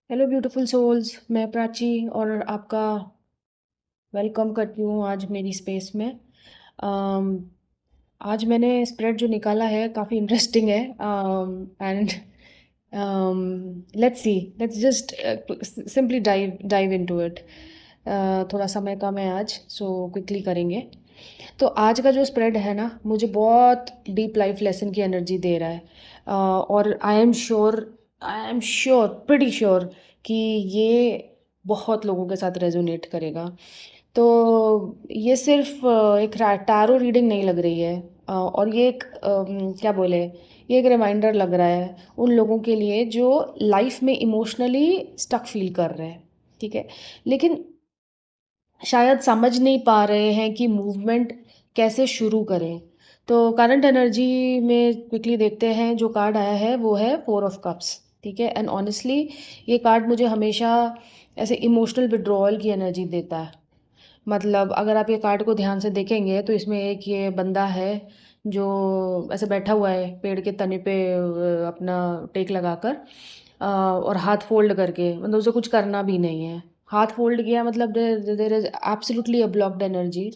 Hello beautiful souls, मैं प्राची और आपका वेलकम करती हूँ आज मेरी स्पेस में। अम, आज मैंने स्प्रेड जो निकाला है काफ़ी इंटरेस्टिंग है। And let's see, let's just simply dive dive into it. थोड़ा समय कम है आज, सो क्विकली करेंगे। तो आज का जो स्प्रेड है ना, मुझे बहुत डीप लाइफ लेसन की एनर्जी दे रहा है। और I am sure pretty sure कि ये बहुत लोगों के साथ रेजोनेट करेगा। तो ये सिर्फ एक टैरो रीडिंग नहीं लग रही है। और ये एक क्या बोले, ये एक रिमाइंडर लग रहा है उन लोगों के लिए जो लाइफ में इमोशनली स्टक फील कर रहे हैं। ठीक है, लेकिन शायद समझ नहीं पा रहे हैं कि मूवमेंट कैसे शुरू करें। तो करंट एनर्जी में क्विकली देखते हैं, जो कार्ड आया है वो है 4 ऑफ कप्स। ठीक है, एंड ऑनेस्टली ये कार्ड मुझे हमेशा ऐसे इमोशनल विड्रॉल की एनर्जी देता है। मतलब अगर आप ये कार्ड को ध्यान से देखेंगे तो इसमें एक ये बंदा है जो ऐसे बैठा हुआ है पेड़ के तने पे, अपना टेक लगाकर, और हाथ फोल्ड करके, मतलब उसे कुछ करना भी नहीं है। हाथ फोल्ड किया मतलब there is absolutely a blocked energy.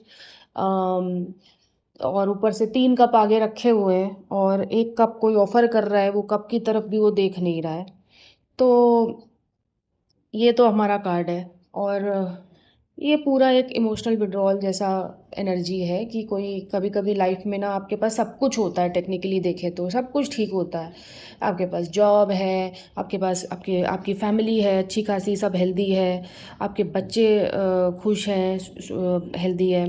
और ऊपर से 3 कप आगे रखे हुए हैं और एक कप कोई ऑफर कर रहा है, वो कप की तरफ भी वो देख नहीं रहा है। तो ये तो हमारा कार्ड है। और ये पूरा एक इमोशनल विड्रॉल जैसा एनर्जी है कि कोई कभी कभी लाइफ में ना आपके पास सब कुछ होता है, टेक्निकली देखें तो सब कुछ ठीक होता है। आपके पास जॉब है, आपके पास आपकी फैमिली है अच्छी खासी, सब हेल्दी है, आपके बच्चे खुश हैं, हेल्दी है,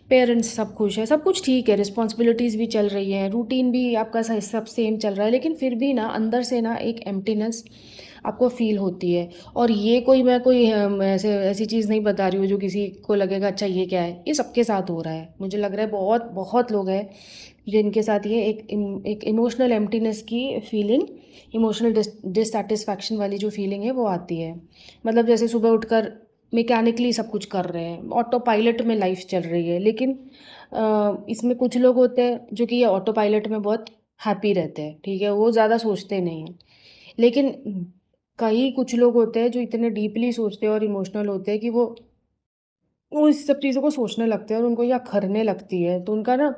पेरेंट्स सब खुश है, सब कुछ ठीक है, रिस्पॉन्सिबिलिटीज़ भी चल रही है, रूटीन भी आपका सब सेम चल रहा है। लेकिन फिर भी ना अंदर से ना एक एम्प्टीनेस आपको फील होती है। और ये कोई मैं कोई ऐसे ऐसी चीज़ नहीं बता रही हूँ जो किसी को लगेगा अच्छा ये क्या है, ये सबके साथ हो रहा है। मुझे लग रहा है बहुत बहुत लोग हैं जिनके साथ ये एक इमोशनल एम्प्टीनेस की फीलिंग, इमोशनल डिससेटिस्फैक्शन वाली जो फीलिंग है वो आती है। मतलब जैसे सुबह उठकर मैकेनिकली सब कुछ कर रहे हैं, ऑटो पायलट में लाइफ चल रही है। लेकिन इसमें कुछ लोग होते हैं जो कि ये ऑटो पायलट में बहुत हैप्पी रहते हैं, ठीक है, वो ज़्यादा सोचते नहीं हैं। लेकिन कई कुछ लोग होते हैं जो इतने डीपली सोचते हैं और इमोशनल होते हैं कि वो इस सब चीज़ों को सोचने लगते हैं और उनको ये अखरने लगती है। तो उनका ना,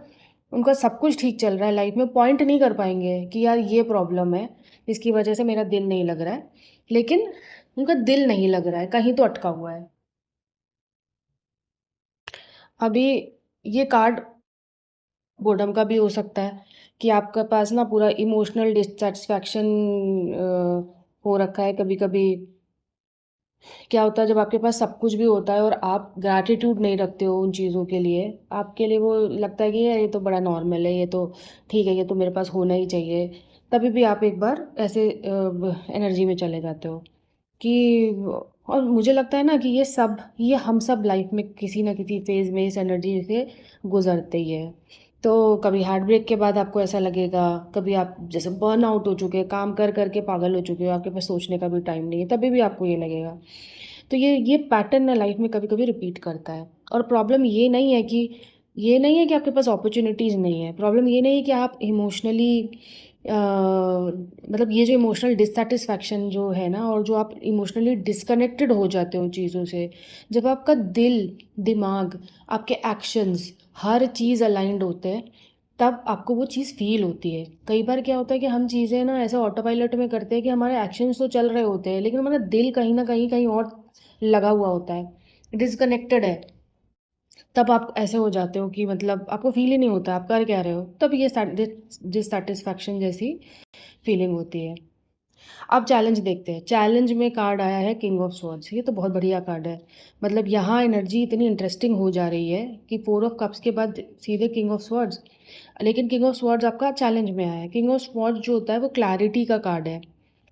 उनका सब कुछ ठीक चल रहा है लाइफ में, पॉइंट नहीं कर पाएंगे कि यार ये प्रॉब्लम है जिसकी वजह से मेरा दिल नहीं लग रहा है। लेकिन उनका दिल नहीं लग रहा है, कहीं तो अटका हुआ है। अभी ये कार्ड बोर्डम का भी हो सकता है कि आपके पास ना पूरा इमोशनल डिससेटिस्फैक्शन हो रखा है। कभी कभी क्या होता है जब आपके पास सब कुछ भी होता है और आप ग्रैटिट्यूड नहीं रखते हो उन चीज़ों के लिए, आपके लिए वो लगता है कि यार ये तो बड़ा नॉर्मल है, ये तो ठीक है, ये तो मेरे पास होना ही चाहिए। तभी भी आप एक बार ऐसे एनर्जी में चले जाते हो कि, और मुझे लगता है ना कि ये हम सब लाइफ में किसी ना किसी फेज़ में इस एनर्जी से गुजरते ही है। तो कभी हार्ट ब्रेक के बाद आपको ऐसा लगेगा, कभी आप जैसे बर्न आउट हो चुके हैं, काम कर करके पागल हो चुके हो, आपके पास सोचने का भी टाइम नहीं है, तभी भी आपको ये लगेगा। तो ये पैटर्न ना लाइफ में कभी कभी रिपीट करता है। और प्रॉब्लम ये नहीं है कि आपके पास अपॉर्चुनिटीज़ नहीं है, प्रॉब्लम ये नहीं है कि आप इमोशनली, मतलब ये जो इमोशनल डिससेटिस्फैक्शन जो है ना, और जो आप इमोशनली डिस्कनेक्टेड हो जाते हो चीज़ों से, जब आपका दिल, दिमाग, आपके एक्शंस, हर चीज़ अलाइंड होते हैं, तब आपको वो चीज़ फील होती है। कई बार क्या होता है कि हम चीज़ें ना ऐसे ऑटो पायलट में करते हैं कि हमारे एक्शंस तो चल रहे होते हैं लेकिन हमारा दिल कहीं ना कहीं कहीं और लगा हुआ होता है, डिस्कनेक्टेड है। तब आप ऐसे हो जाते हो कि मतलब आपको फील ही नहीं होता आप कर क्या रहे हो, तब ये डिससेटिस्फैक्शन जैसी फीलिंग होती है। अब चैलेंज देखते हैं। चैलेंज में कार्ड आया है किंग ऑफ स्वॉर्ड्स। ये तो बहुत बढ़िया कार्ड है। मतलब यहाँ एनर्जी इतनी इंटरेस्टिंग हो जा रही है कि 4 ऑफ कप्स के बाद सीधे किंग ऑफ स्वॉर्ड्स। लेकिन किंग ऑफ स्वॉर्ड्स आपका चैलेंज में आया है। किंग ऑफ स्वॉर्ड्स जो होता है वो क्लैरिटी का कार्ड है।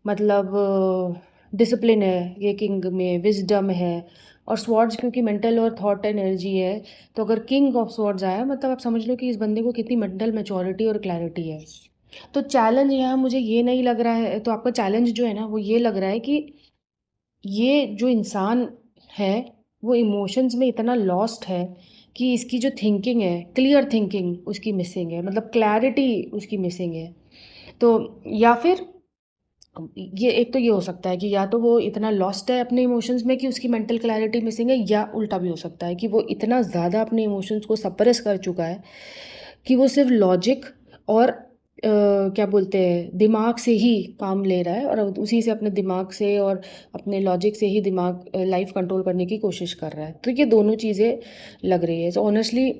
मतलब डिसिप्लिन है ये किंग में, विजडम है। और स्वॉर्ड्स क्योंकि मेंटल और थॉट एनर्जी है, तो अगर किंग ऑफ स्वॉर्ड्स आया मतलब आप समझ लो कि इस बंदे को कितनी मेंटल मैच्योरिटी और क्लैरिटी है। तो चैलेंज यहाँ मुझे ये नहीं लग रहा है, तो आपका चैलेंज जो है ना वो ये लग रहा है कि ये जो इंसान है वो इमोशंस में इतना लॉस्ट है कि इसकी जो थिंकिंग है, क्लियर थिंकिंग उसकी मिसिंग है, मतलब क्लैरिटी उसकी मिसिंग है। तो या फिर ये एक तो ये हो सकता है कि या तो वो इतना लॉस्ट है अपने इमोशंस में कि उसकी मेंटल क्लैरिटी मिसिंग है, या उल्टा भी हो सकता है कि वो इतना ज़्यादा अपने इमोशंस को सप्रेस कर चुका है कि वो सिर्फ लॉजिक और क्या बोलते हैं, दिमाग से ही काम ले रहा है, और उसी से अपने दिमाग से और अपने लॉजिक से ही दिमाग लाइफ कंट्रोल करने की कोशिश कर रहा है। तो ये दोनों चीज़ें लग रही है। सो ऑनेस्टली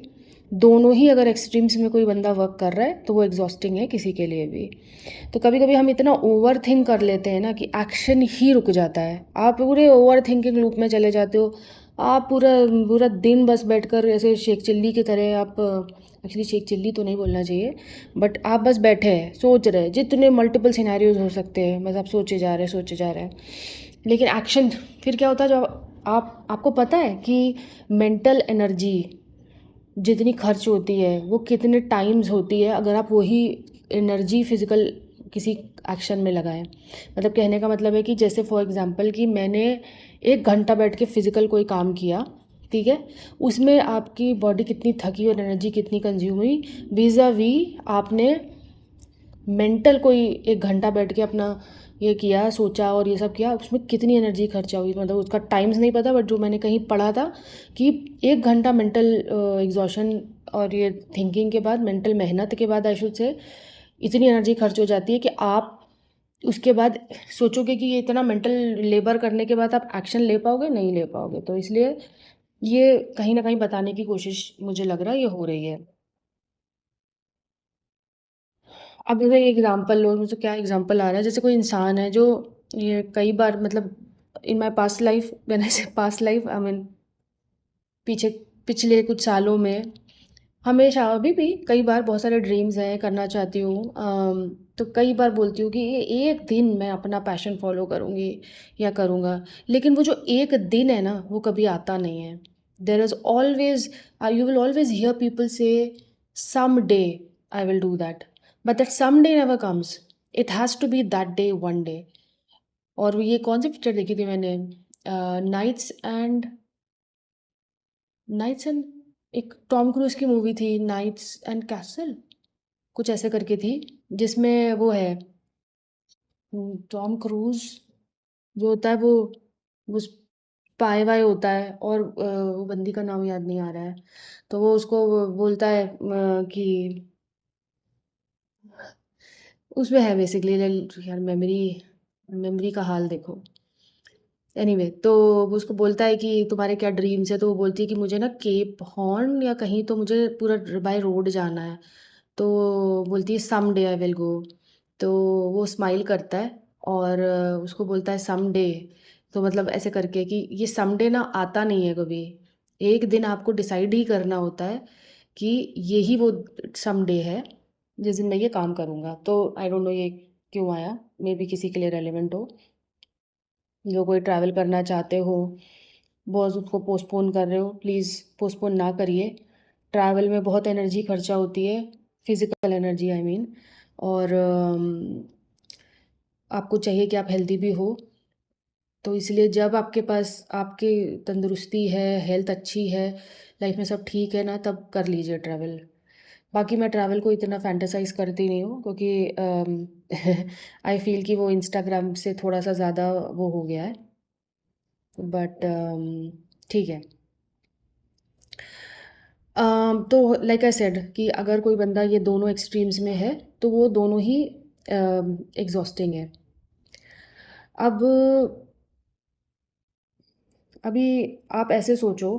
दोनों ही अगर एक्सट्रीम्स में कोई बंदा वर्क कर रहा है तो वो एग्जॉस्टिंग है किसी के लिए भी। तो कभी कभी हम इतना ओवर थिंक कर लेते हैं ना कि एक्शन ही रुक जाता है। आप पूरे ओवर थिंकिंग लूप में चले जाते हो। आप पूरा पूरा दिन बस बैठकर ऐसे शेख चिल्ली की तरह आप, एक्चुअली शेख चिल्ली तो नहीं बोलना चाहिए, बट आप बस बैठे हैं सोच रहे हैं, जितने मल्टीपल सिनेरियोज हो सकते हैं बस आप सोचे जा रहे हैं सोचे जा रहे हैं। लेकिन एक्शन फिर क्या होता है, जब आपको पता है कि मेंटल एनर्जी जितनी खर्च होती है वो कितने टाइम्स होती है अगर आप वही एनर्जी फिज़िकल किसी एक्शन में लगाएं। मतलब कहने का मतलब है कि जैसे फॉर एग्जांपल कि मैंने 1 घंटा बैठ के फिज़िकल कोई काम किया, ठीक है, उसमें आपकी बॉडी कितनी थकी और एनर्जी कितनी कंज्यूम हुई, वीज़ा वी आपने मेंटल कोई 1 घंटा बैठ के अपना ये किया सोचा और ये सब किया, उसमें कितनी एनर्जी खर्चा हुई। मतलब उसका टाइम्स नहीं पता, बट जो मैंने कहीं पढ़ा था कि 1 घंटा मेंटल एग्जॉशन और ये थिंकिंग के बाद, मेंटल मेहनत के बाद आई शुड से, इतनी एनर्जी खर्च हो जाती है कि आप उसके बाद सोचोगे कि ये इतना मेंटल लेबर करने के बाद आप एक्शन ले पाओगे, नहीं ले पाओगे। तो इसलिए ये कहीं ना कहीं बताने की कोशिश मुझे लग रहा है ये हो रही है। अब जैसे एग्जांपल लो, मुझे क्या एग्जांपल आ रहा है, जैसे कोई इंसान है जो ये कई बार, मतलब in my past life, when I से पास्ट लाइफ आई मीन पीछे पिछले कुछ सालों में, हमेशा अभी भी कई बार बहुत सारे ड्रीम्स हैं करना चाहती हूँ। तो कई बार बोलती हूँ कि ये एक दिन मैं अपना पैशन फॉलो करूँगी या करूँगा, लेकिन वो जो एक दिन है ना वो कभी आता नहीं है। There is always, you will always hear people say some day I will do that, but that some day never comes. It has to be that day one day. और ये कौन सी पिक्चर देखी थी मैंने, नाइट्स एंड नाइट्स एंड एक Tom Cruise की मूवी थी, नाइट्स एंड कैसल कुछ ऐसे करके थी, जिसमें वो है टॉम क्रूज जो होता है वो स्पाई वाई होता है, और वो बंदी का नाम याद नहीं आ रहा है। तो वो उसको बोलता है कि उसमें है बेसिकली, यार मेमोरी मेमोरी का हाल देखो। एनीवे तो वो उसको बोलता है कि तुम्हारे क्या ड्रीम्स है, तो वो बोलती है कि मुझे ना केप हॉर्न या कहीं तो मुझे पूरा बाय रोड जाना है। तो बोलती है सम डे आई विल गो। तो वो स्माइल करता है और उसको बोलता है सम डे। तो मतलब ऐसे करके कि ये सम डे ना आता नहीं है कभी। एक दिन आपको डिसाइड ही करना होता है कि यही वो सम डे है जिस दिन मैं ये काम करूँगा। तो आई डोंट नो ये क्यों आया, मे बी किसी के लिए रेलिवेंट हो, जो कोई ट्रैवल करना चाहते हो, बहुत उसको पोस्टपोन कर रहे हो, प्लीज़ पोस्टपोन ना करिए। ट्रैवल में बहुत एनर्जी खर्चा होती है, फिज़िकल एनर्जी आई मीन। और आपको चाहिए कि आप हेल्दी भी हो। तो इसलिए जब आपके पास आपकी तंदुरुस्ती है, हेल्थ अच्छी है, लाइफ में सब ठीक है ना, तब कर लीजिए ट्रैवल। बाकी मैं ट्रैवल को इतना फैंटेसाइज करती नहीं हूँ, क्योंकि आई फील कि वो इंस्टाग्राम से थोड़ा सा ज़्यादा वो हो गया है। बट ठीक है। तो लाइक आई सेड कि अगर कोई बंदा ये दोनों एक्सट्रीम्स में है तो वो दोनों ही एग्जॉस्टिंग है। अब अभी आप ऐसे सोचो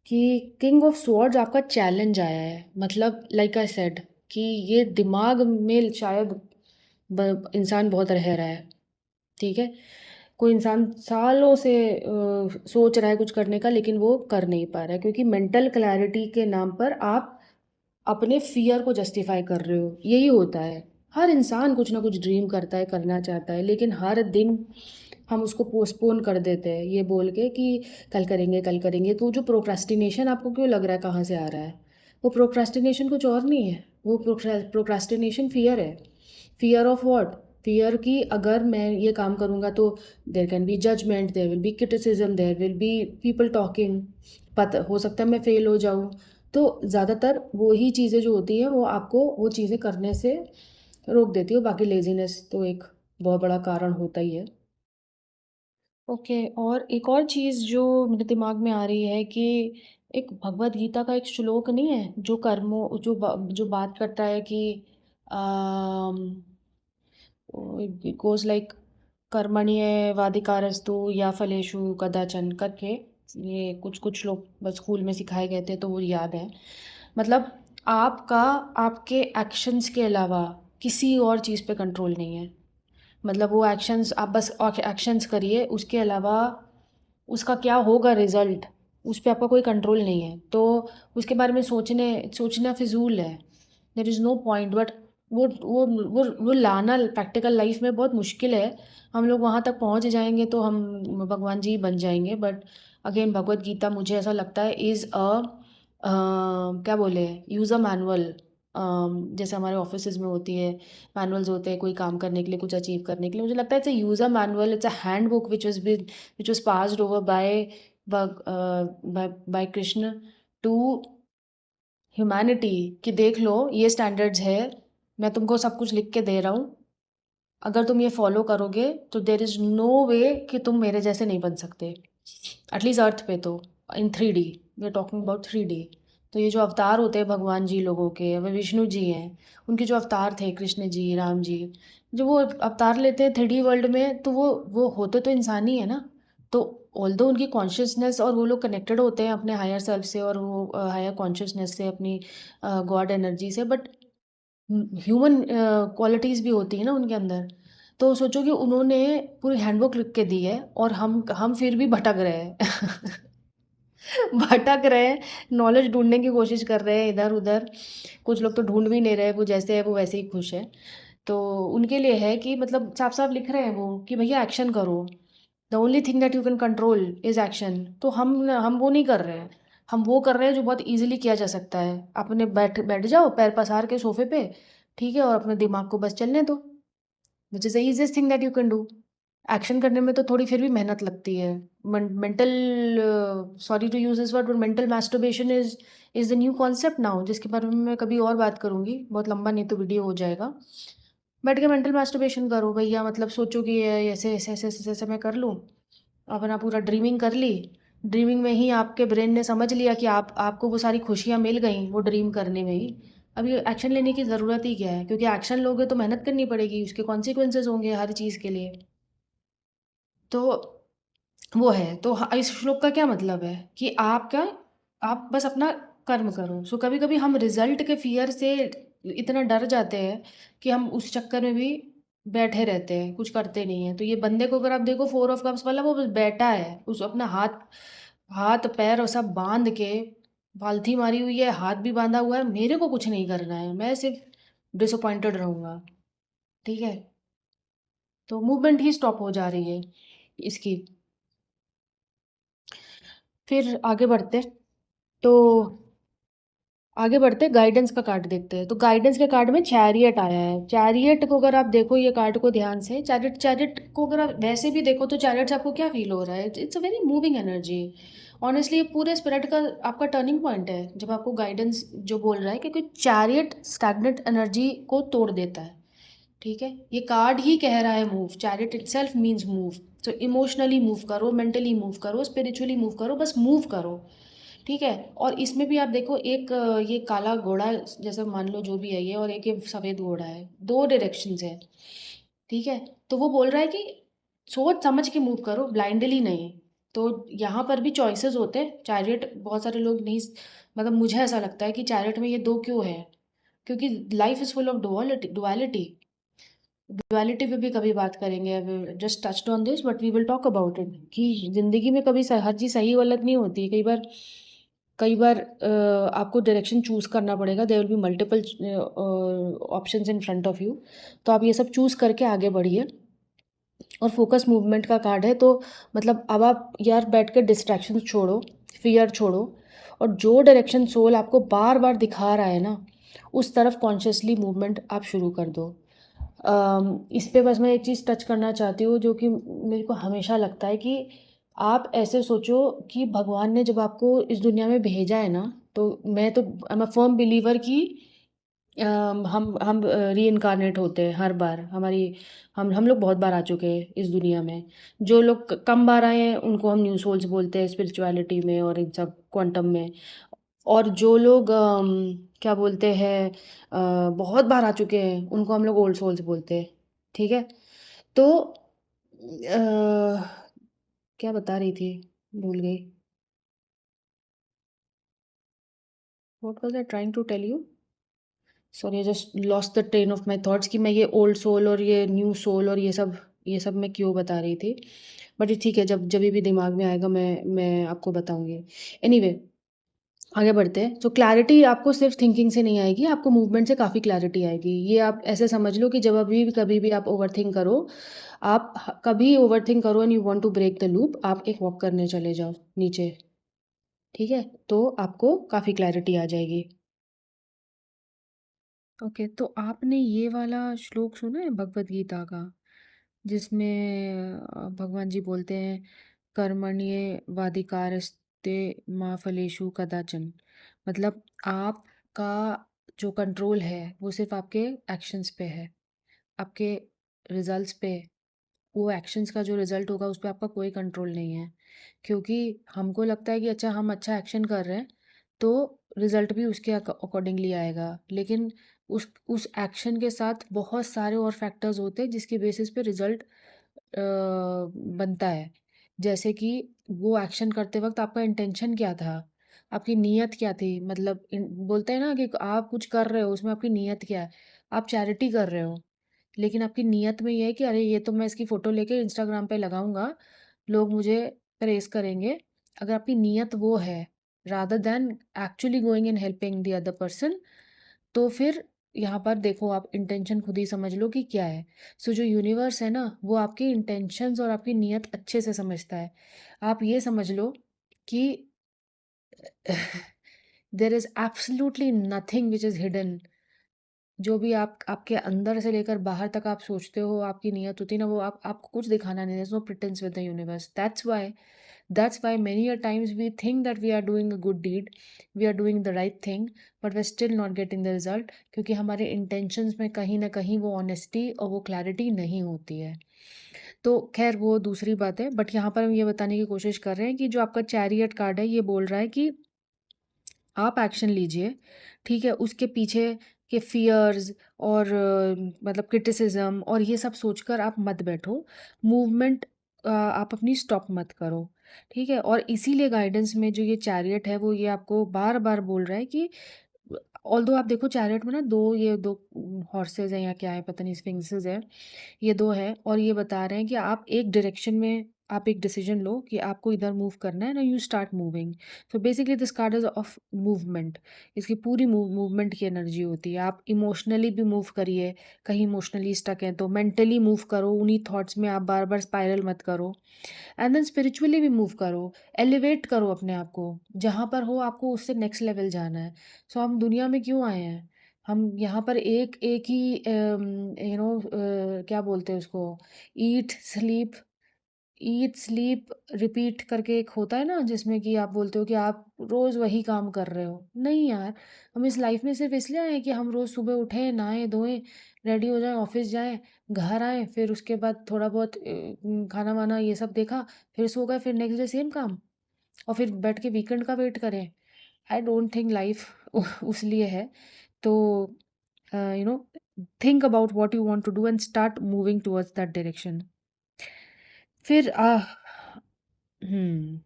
कि किंग ऑफ स्वॉर्ड्स आपका चैलेंज आया है, मतलब लाइक आई सेड कि ये दिमाग में शायद इंसान बहुत रह रहा है, ठीक है। कोई इंसान सालों से सोच रहा है कुछ करने का, लेकिन वो कर नहीं पा रहा है क्योंकि मेंटल क्लैरिटी के नाम पर आप अपने फियर को जस्टिफाई कर रहे हो। यही होता है, हर इंसान कुछ ना कुछ ड्रीम करता है, करना चाहता है, लेकिन हर दिन हम उसको पोस्टपोन कर देते हैं ये बोल के कि कल करेंगे कल करेंगे। तो जो प्रोक्रास्टिनेशन आपको क्यों लग रहा है कहाँ से आ रहा है, वो प्रोक्रास्टिनेशन कुछ और नहीं है, वो प्रोक्रास्टिनेशन फियर है। Fear of what? फियर कि अगर मैं ये काम करूँगा तो there can be judgement, there will be criticism, there will be people talking, पता हो सकता है मैं फेल हो जाऊँ। तो ज़्यादातर वो ही चीज़ें जो होती हैं वो आपको वो चीज़ें करने से रोक देती हो। बाकी लेज़ीनेस तो एक बहुत बड़ा कारण होता ही है। ओके, और एक और चीज़ जो मेरे दिमाग में आ रही है कि एक भगवद गीता का एक श्लोक नहीं है जो कर्मों जो बात करता है कि इट गोज लाइक कर्मण्येवाधिकारस्तु या फलेषु कदाचन करके, ये कुछ कुछ श्लोक बस स्कूल में सिखाए गए थे तो वो याद है। मतलब आपका आपके एक्शंस के अलावा किसी और चीज़ पे कंट्रोल नहीं है। मतलब वो एक्शंस आप बस एक्शंस करिए, उसके अलावा उसका क्या होगा रिजल्ट, उस पे आपका कोई कंट्रोल नहीं है। तो उसके बारे में सोचना फिजूल है। There is no point. But वो लाना प्रैक्टिकल लाइफ में बहुत मुश्किल है। हम लोग वहाँ तक पहुँच जाएंगे तो हम भगवान जी बन जाएंगे। बट अगेन भगवत गीता मुझे ऐसा लगता है इज़ क्या बोले, यूज़ अ मैनुअल। जैसे हमारे ऑफिसेज में होती है, मैनुअल्स होते हैं कोई काम करने के लिए, कुछ अचीव करने के लिए। मुझे लगता है it's a user manual, it's a handbook which was passed over by Krishna to humanity, कि देख लो ये स्टैंडर्ड्स है, मैं तुमको सब कुछ लिख के दे रहा हूँ, अगर तुम ये फॉलो करोगे तो देर इज़ नो वे कि तुम मेरे जैसे नहीं बन सकते, एटलीस्ट अर्थ पे तो। In 3D, we are talking about 3D। तो ये जो अवतार होते हैं भगवान जी लोगों के, वे विष्णु जी हैं, उनके जो अवतार थे कृष्ण जी, राम जी, जो वो अवतार लेते हैं 3D वर्ल्ड में, तो वो होते तो इंसान ही है ना। तो ऑल्दो उनकी कॉन्शियसनेस और वो लोग कनेक्टेड होते हैं अपने हायर सेल्फ से, और वो हायर कॉन्शियसनेस से, अपनी गॉड एनर्जी से, बट ह्यूमन क्वालिटीज़ भी होती हैं ना उनके अंदर। तो सोचो कि उन्होंने पूरी हैंडबुक लिख के दी है और हम फिर भी भटक रहे हैं। भटक रहे हैं, नॉलेज ढूंढने की कोशिश कर रहे हैं इधर उधर। कुछ लोग तो ढूंढ भी नहीं रहे, वो जैसे है वो वैसे ही खुश है। तो उनके लिए है कि मतलब साफ साफ लिख रहे हैं वो कि भैया एक्शन करो, the only thing that you can control is action. तो हम वो नहीं कर रहे हैं। हम वो कर रहे हैं जो बहुत इजीली किया जा सकता है। अपने बैठ बैठ जाओ पैर पसार के सोफे पे, ठीक है, और अपने दिमाग को बस चलने दो, which is the easiest thing that you can do. Action करने में तो थोड़ी फिर भी मेहनत लगती है। Mental, sorry to use this word, but mental masturbation is the new concept now, जिसके बारे में मैं कभी और बात करूँगी, बहुत लंबा नहीं तो वीडियो हो जाएगा। बैठ के मेंटल मैस्टरबेशन करो भैया, मतलब सोचो कि ये ऐसे ऐसे ऐसे ऐसे ऐसे मैं कर लूँ। अपना पूरा ड्रीमिंग कर ली, ड्रीमिंग में ही आपके ब्रेन ने समझ लिया कि आपको वो सारी खुशियाँ मिल गई वो ड्रीम करने में ही। अभी एक्शन लेने की ज़रूरत ही क्या है, क्योंकि एक्शन लोगे तो मेहनत करनी पड़ेगी, उसके कॉन्सिक्वेंसेज होंगे हर चीज़ के लिए। तो वो है। तो इस श्लोक का क्या मतलब है कि आप बस अपना कर्म करो। सो कभी कभी हम रिजल्ट के फियर से इतना डर जाते हैं कि हम उस चक्कर में भी बैठे रहते हैं, कुछ करते नहीं है। तो ये बंदे को अगर आप देखो 4 ऑफ कप्स वाला, वो बस बैठा है, उस अपना हाथ हाथ पैर और सब बांध के, पालथी मारी हुई है, हाथ भी बांधा हुआ है, मेरे को कुछ नहीं करना है, मैं सिर्फ डिसअपॉइंटेड रहूंगा। ठीक है, तो मूवमेंट ही स्टॉप हो जा रही है इसकी। फिर आगे बढ़ते गाइडेंस का कार्ड देखते हैं। तो गाइडेंस के कार्ड में चैरियट आया है। चैरियट को अगर आप देखो ये कार्ड को ध्यान से, चैरियट चैरियट को अगर आप वैसे भी देखो तो चैरियट से आपको क्या फील हो रहा है, it's a very moving energy. Honestly ये पूरे स्पिरिट का आपका टर्निंग पॉइंट है जब आपको गाइडेंस जो बोल रहा है, क्योंकि चैरियट स्टैग्नेंट एनर्जी को तोड़ देता है। ठीक है, ये कार्ड ही कह रहा है move. Chariot itself means move. तो इमोशनली मूव करो, मेंटली मूव करो, स्पिरिचुअली मूव करो, बस मूव करो। ठीक है, और इसमें भी आप देखो एक ये काला घोड़ा जैसे मान लो जो भी है ये, और एक ये सफ़ेद घोड़ा है, दो डायरेक्शंस है। ठीक है, तो वो बोल रहा है कि सोच समझ के मूव करो, ब्लाइंडली नहीं। तो यहाँ पर भी चॉइसेस होते हैं। चैरियट बहुत सारे लोग नहीं, मतलब मुझे ऐसा लगता है कि चैरियट में ये दो क्यों है, क्योंकि life is full of duality duality. Duality पे भी कभी बात करेंगे, just touched on this, but we will talk about it कि ज़िंदगी में कभी हर चीज़ सही गलत नहीं होती। कई बार आपको डायरेक्शन चूज़ करना पड़ेगा, there will be multiple options in front of you. तो आप ये सब चूज़ करके आगे बढ़िए। और फोकस मूवमेंट का कार्ड है, तो मतलब अब आप यार बैठ के डिस्ट्रैक्शन छोड़ो, फियर छोड़ो, और जो डायरेक्शन सोल आपको बार बार दिखा रहा है ना, उस तरफ कॉन्शियसली मूवमेंट आप शुरू कर दो। इस पे बस मैं एक चीज़ टच करना चाहती हूँ जो कि मेरे को हमेशा लगता है कि आप ऐसे सोचो कि भगवान ने जब आपको इस दुनिया में भेजा है ना, तो मैं तो I am a firm believer कि हम रीइंकार्नेट होते हैं हर बार। हमारी हम लोग बहुत बार आ चुके हैं इस दुनिया में। जो लोग कम बार आए हैं उनको हम न्यू सोल्स बोलते हैं स्पिरिचुअलिटी में और इन सब क्वांटम में। और जो लोग क्या बोलते हैं, बहुत बार आ चुके हैं उनको हम लोग ओल्ड सोल्स बोलते हैं। ठीक है। तो क्या बता रही थी, भूल गई। What was I trying to tell you? Sorry, I just lost the train of my thoughts कि मैं ये ओल्ड सोल और ये न्यू सोल और ये सब मैं क्यों बता रही थी। बट ये ठीक है, जब जब भी दिमाग में आएगा मैं आपको बताऊंगी। एनीवे, आगे बढ़ते हैं। तो क्लैरिटी आपको सिर्फ थिंकिंग से नहीं आएगी, आपको मूवमेंट से काफ़ी क्लैरिटी आएगी। ये आप ऐसे समझ लो कि जब अभी भी कभी भी आप ओवर थिंक करो, आप कभी ओवर थिंक करो and you want to break the loop, आप एक वॉक करने चले जाओ नीचे। ठीक है, तो आपको काफ़ी क्लैरिटी आ जाएगी। ओके, तो आपने ये वाला श्लोक सुना है भगवत गीता का, जिसमें भगवान जी बोलते हैं, कर्मण्ये वाधिकारस्ते माँ फलेषु कदाचन। मतलब आपका जो कंट्रोल है वो सिर्फ आपके एक्शंस पे है, आपके रिजल्ट्स पे। वो एक्शंस का जो रिजल्ट होगा उस पे आपका कोई कंट्रोल नहीं है। क्योंकि हमको लगता है कि अच्छा, हम अच्छा एक्शन कर रहे हैं तो रिजल्ट भी उसके अकॉर्डिंगली आएगा, लेकिन उस एक्शन के साथ बहुत सारे और फैक्टर्स होते हैं जिसके बेसिस पे रिजल्ट बनता है। जैसे कि वो एक्शन करते वक्त आपका इंटेंशन क्या था, आपकी नीयत क्या थी। मतलब बोलते हैं ना कि आप कुछ कर रहे हो उसमें आपकी नीयत क्या है। आप चैरिटी कर रहे हो, लेकिन आपकी नीयत में ये है कि अरे ये तो मैं इसकी फ़ोटो लेके इंस्टाग्राम पे लगाऊंगा, लोग मुझे प्रेज़ करेंगे। अगर आपकी नीयत वो है, rather than actually going and helping the other person, तो फिर यहाँ पर देखो, आप इंटेंशन खुद ही समझ लो कि क्या है। सो जो यूनिवर्स है ना, वो आपके इंटेंशंस और आपकी नीयत अच्छे से समझता है। आप ये समझ लो कि there is absolutely nothing which is hidden. जो भी आप आपके अंदर से लेकर बाहर तक आप सोचते हो, आपकी नीयत होती है ना, वो आपको कुछ दिखाना नहीं है। No pretence with the universe. That's why many a times we think that we are doing a good deed, we are doing the right thing, but we still not getting the result, क्योंकि हमारे intentions में कहीं ना कहीं वो honesty और वो clarity नहीं होती है। तो खैर वो दूसरी बात है, बट यहाँ पर हम ये बताने की कोशिश कर रहे हैं कि जो आपका चैरियट कार्ड है ये बोल रहा है कि आप एक्शन लीजिए। ठीक है, उसके पीछे के फियर्स और मतलब क्रिटिसिज्म और ये सब सोचकर आप मत बैठो। मूवमेंट आप अपनी स्टॉप मत करो। ठीक है, और इसीलिए गाइडेंस में जो ये चैरियट है वो ये आपको बार बार बोल रहा है कि ऑल्दो आप देखो, चैरियट में ना दो हॉर्सेज हैं या क्या है पता नहीं, स्फिंक्सेस है। ये 2 हैं और ये बता रहे हैं कि आप एक डायरेक्शन में आप एक डिसीजन लो कि आपको इधर मूव करना है ना, you start moving. So basically this card is of movement. इसकी पूरी मूवमेंट की एनर्जी होती है। आप इमोशनली भी मूव करिए, कहीं इमोशनली स्टक हैं तो मेंटली मूव करो, उन्हीं थॉट्स में आप बार बार स्पाइरल मत करो। एंड देन स्पिरिचुअली भी मूव करो, एलिवेट करो अपने आप को। जहाँ पर हो आपको उससे नेक्स्ट लेवल जाना है। सो हम दुनिया में क्यों आए हैं? हम यहाँ पर एक एक ही क्या बोलते हैं उसको, eat sleep, eat sleep repeat करके एक होता है ना, जिसमें कि आप बोलते हो कि आप रोज़ वही काम कर रहे हो। नहीं यार, हम इस लाइफ में सिर्फ इसलिए आए हैं कि हम रोज़ सुबह उठें, नहाएं धोएं, रेडी हो जाएं, ऑफिस जाएं, घर आएं, फिर उसके बाद थोड़ा बहुत खाना वाना ये सब देखा, फिर सो गए, फिर नेक्स्ट डे सेम काम, और फिर बैठ के वीकेंड का वेट करें। आई डोंट थिंक लाइफ उस लिए है। तो you know think about what you want to do and start moving towards that direction. फिर हम्म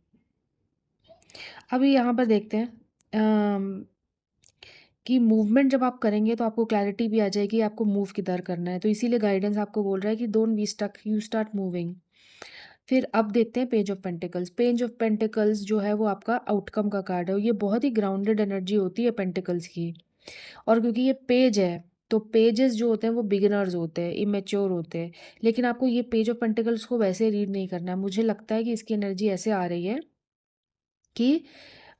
अभी यहाँ पर देखते हैं कि मूवमेंट जब आप करेंगे तो आपको क्लैरिटी भी आ जाएगी आपको मूव किधर करना है। तो इसीलिए गाइडेंस आपको बोल रहा है कि don't be stuck, you start moving. फिर अब देखते हैं page of pentacles. Page of pentacles जो है वो आपका आउटकम का कार्ड है। ये बहुत ही ग्राउंडेड एनर्जी होती है पेंटिकल्स की। और क्योंकि ये पेज है, तो पेजेस जो होते हैं वो बिगिनर्स होते हैं, इमेच्योर होते हैं। लेकिन आपको ये पेज ऑफ पेंटिकल्स को वैसे रीड नहीं करना है। मुझे लगता है कि इसकी एनर्जी ऐसे आ रही है कि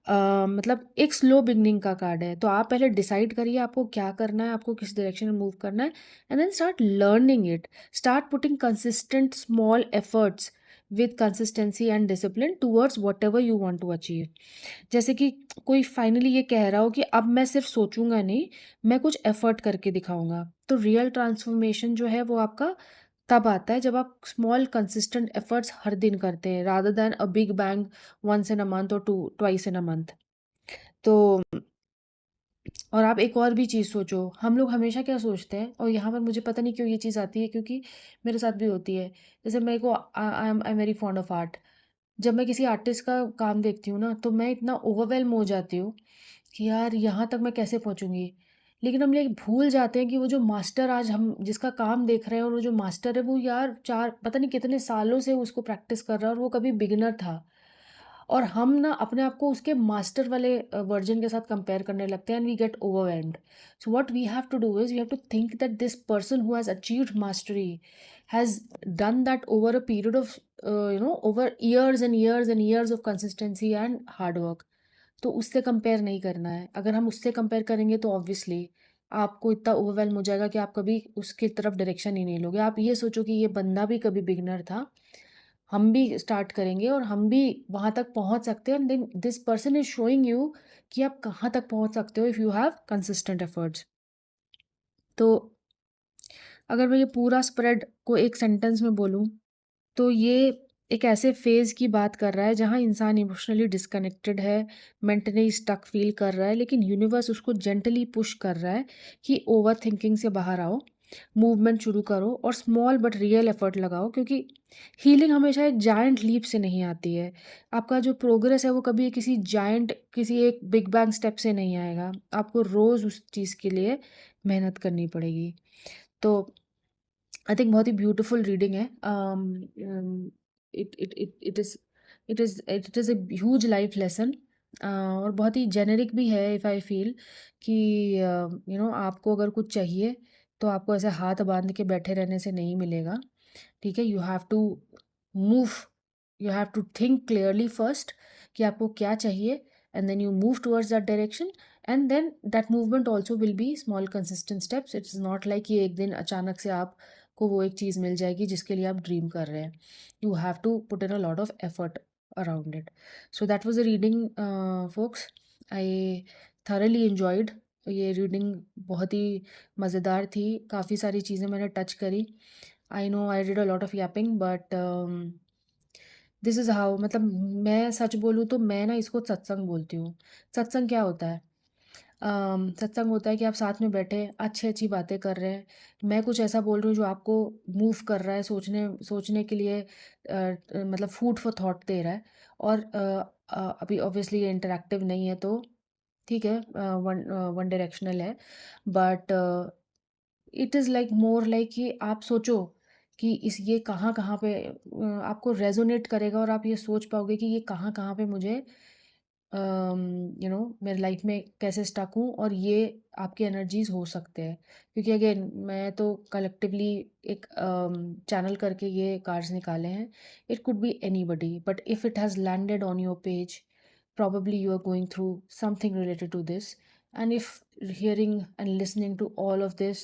मतलब एक स्लो बिगनिंग का कार्ड है। तो आप पहले डिसाइड करिए आपको क्या करना है, आपको किस डायरेक्शन में मूव करना है, and then start learning it. Start putting consistent small efforts with consistency and discipline towards whatever you want to achieve. जैसे कि कोई फाइनली ये कह रहा हो कि अब मैं सिर्फ सोचूंगा नहीं, मैं कुछ एफर्ट करके दिखाऊंगा। तो रियल ट्रांसफॉर्मेशन जो है वो आपका तब आता है जब आप स्मॉल कंसिस्टेंट एफर्ट्स हर दिन करते हैं, rather than a big bang once in a month और two twice in a month. तो और आप एक और भी चीज़ सोचो, हम लोग हमेशा क्या सोचते हैं, और यहाँ पर मुझे पता नहीं क्यों ये चीज़ आती है, क्योंकि मेरे साथ भी होती है। जैसे मेरे को I am very fond of art. जब मैं किसी आर्टिस्ट का काम देखती हूँ ना, तो मैं इतना ओवरवेल्म हो जाती हूँ कि यार यहाँ तक मैं कैसे पहुँचूँगी। लेकिन हम लोग भूल जाते हैं कि वो जो मास्टर आज हम जिसका काम देख रहे हैं, और वो जो मास्टर है वो यार 4 पता नहीं कितने सालों से उसको प्रैक्टिस कर रहा है, और वो कभी बिगिनर था। और हम ना अपने आप को उसके मास्टर वाले वर्जन के साथ कंपेयर करने लगते हैं, and we get overwhelmed. So what we have to do is we have to think that this person who has achieved mastery has done that over a period of over years and years and years of consistency and hard work. तो उससे compare नहीं करना है। अगर हम उससे compare करेंगे तो ऑब्वियसली आपको इतना ओवरवेल्म हो जाएगा कि आप कभी उसकी तरफ डायरेक्शन ही नहीं लोगे। आप ये सोचो कि ये बंदा भी कभी बिगिनर था, हम भी स्टार्ट करेंगे और हम भी वहाँ तक पहुँच सकते हैं, and then this person is showing you कि आप कहाँ तक पहुँच सकते हो if you have consistent efforts. तो अगर मैं ये पूरा स्प्रेड को एक सेंटेंस में बोलूँ, तो ये एक ऐसे फेज़ की बात कर रहा है जहाँ इंसान इमोशनली डिस्कनेक्टेड है, मेंटली स्टक फील कर रहा है, लेकिन यूनिवर्स उसको जेंटली पुश कर रहा है कि ओवरथिंकिंग से बाहर आओ, मूवमेंट शुरू करो और स्मॉल बट रियल एफर्ट लगाओ, क्योंकि हीलिंग हमेशा एक जायंट लीप से नहीं आती है। आपका जो प्रोग्रेस है वो कभी किसी जायंट किसी एक बिग बैंग स्टेप से नहीं आएगा। आपको रोज़ उस चीज़ के लिए मेहनत करनी पड़ेगी। तो आई थिंक बहुत ही ब्यूटीफुल रीडिंग है। It is a huge life lesson, और बहुत ही जेनेरिक भी है इफ़ आई फील कि आपको अगर कुछ चाहिए तो आपको ऐसे हाथ बांध के बैठे रहने से नहीं मिलेगा। ठीक है, you have to move, you have to think clearly first कि आपको क्या चाहिए, and then you move towards that direction, and then that movement also will be small consistent steps. It's not like कि एक दिन अचानक से आपको वो एक चीज़ मिल जाएगी जिसके लिए आप ड्रीम कर रहे हैं। You have to put in a lot of effort around it. So that was a reading folks. I thoroughly enjoyed ये रीडिंग, बहुत ही मज़ेदार थी। काफ़ी सारी चीज़ें मैंने टच करी। I know I did a lot of Yaping, but this is how, मतलब मैं सच बोलूँ तो मैं ना इसको सत्संग बोलती हूँ। सत्संग क्या होता है? सत्संग होता है कि आप साथ में बैठे अच्छी अच्छी बातें कर रहे हैं। मैं कुछ ऐसा बोल रही हूँ जो आपको मूव कर रहा है, सोचने सोचने के लिए मतलब फूड फॉर थॉट दे रहा है। और अभी ऑब्वियसली ये इंटरेक्टिव नहीं है, तो ठीक है, वन वन डायरेक्शनल है। But it is like more like कि आप सोचो कि इस ये कहाँ कहाँ पे आपको रेजोनेट करेगा, और आप ये सोच पाओगे कि ये कहाँ कहाँ पे मुझे मेरे लाइफ में कैसे स्टक हूँ, और ये आपके एनर्जीज हो सकते हैं। क्योंकि अगेन मैं तो कलेक्टिवली एक चैनल करके ये कार्ड्स निकाले हैं। It could be any buddy, but if it has landed on your page, probably you are going through something related to this. And if hearing and listening to all of this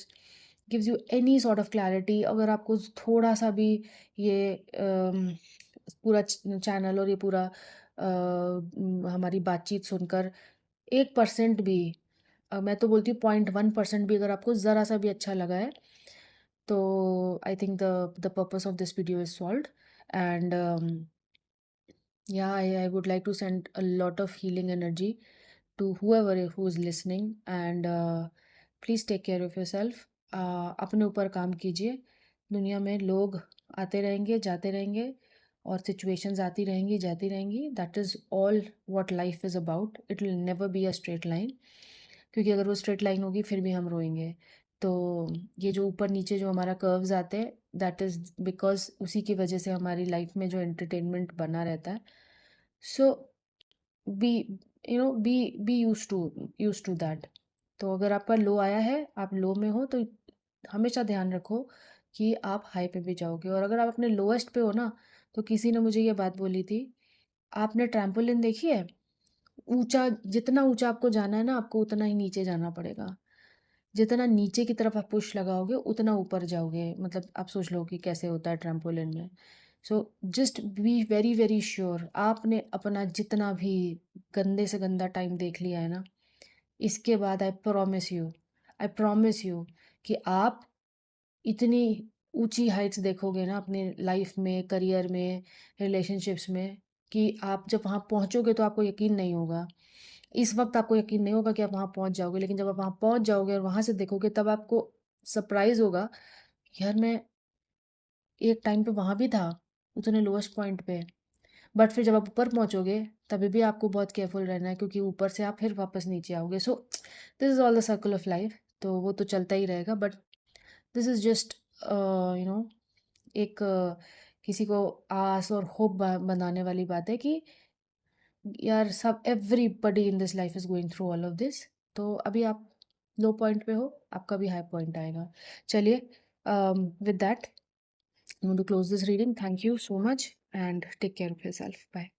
gives you any sort of clarity, अगर आपको थोड़ा सा भी ये पूरा channel और ये पूरा हमारी बातचीत सुनकर 1% भी, मैं तो बोलती हूँ 0.1% भी अगर आपको ज़रा सा भी अच्छा लगा है, तो I think the purpose of this video is solved. And yeah, I would like to send a lot of healing energy to whoever who is listening, and please take care of yourself. अपने ऊपर काम कीजिए। दुनिया में लोग आते रहेंगे जाते रहेंगे, और सिचुएशंस आती रहेंगी जाती रहेंगी। That is all what life is about. It will never be a straight line, क्योंकि अगर वो स्ट्रेट लाइन होगी फिर भी हम रोएंगे। तो ये जो ऊपर नीचे जो हमारा कर्व्स आते हैं, दैट इज़ बिकॉज उसी की वजह से हमारी लाइफ में जो एंटरटेनमेंट बना रहता है। So be be used to that. तो अगर आपका लो आया है, आप लो में हो, तो हमेशा ध्यान रखो कि आप हाई पे भी जाओगे। और अगर आप अपने लोएस्ट पे हो ना, तो किसी ने मुझे ये बात बोली थी, आपने ट्रैम्पोलिन देखी है? ऊंचा, जितना ऊंचा आपको जाना है ना, आपको उतना ही नीचे जाना पड़ेगा। जितना नीचे की तरफ आप पुश लगाओगे उतना ऊपर जाओगे। मतलब आप सोच लो कि कैसे होता है ट्रैम्पोलिन में। So just be very very sure, आपने अपना जितना भी गंदे से गंदा टाइम देख लिया है ना, इसके बाद आई प्रॉमिस यू कि आप इतनी ऊंची हाइट्स देखोगे ना अपने लाइफ में, करियर में, रिलेशनशिप्स में, कि आप जब वहाँ पहुँचोगे तो आपको यकीन नहीं होगा। इस वक्त आपको यकीन नहीं होगा कि आप वहाँ पहुँच जाओगे, लेकिन जब आप वहाँ पहुँच जाओगे और वहाँ से देखोगे तब आपको सरप्राइज होगा, यार मैं एक टाइम पे वहाँ भी था, उतने लोएस्ट पॉइंट पे। बट फिर जब आप ऊपर पहुँचोगे तभी भी आपको बहुत केयरफुल रहना है, क्योंकि ऊपर से आप फिर वापस नीचे आओगे। So this is all the circle of life, तो वो तो चलता ही रहेगा। But this is just you know एक किसी को आस और होप बनाने वाली बात है कि यार सब everybody in this life is going through all of this. तो अभी आप लो पॉइंट पे हो, आपका भी हाई पॉइंट आएगा। चलिए, with that, I want to close this reading. Thank you so much and take care of yourself. Bye.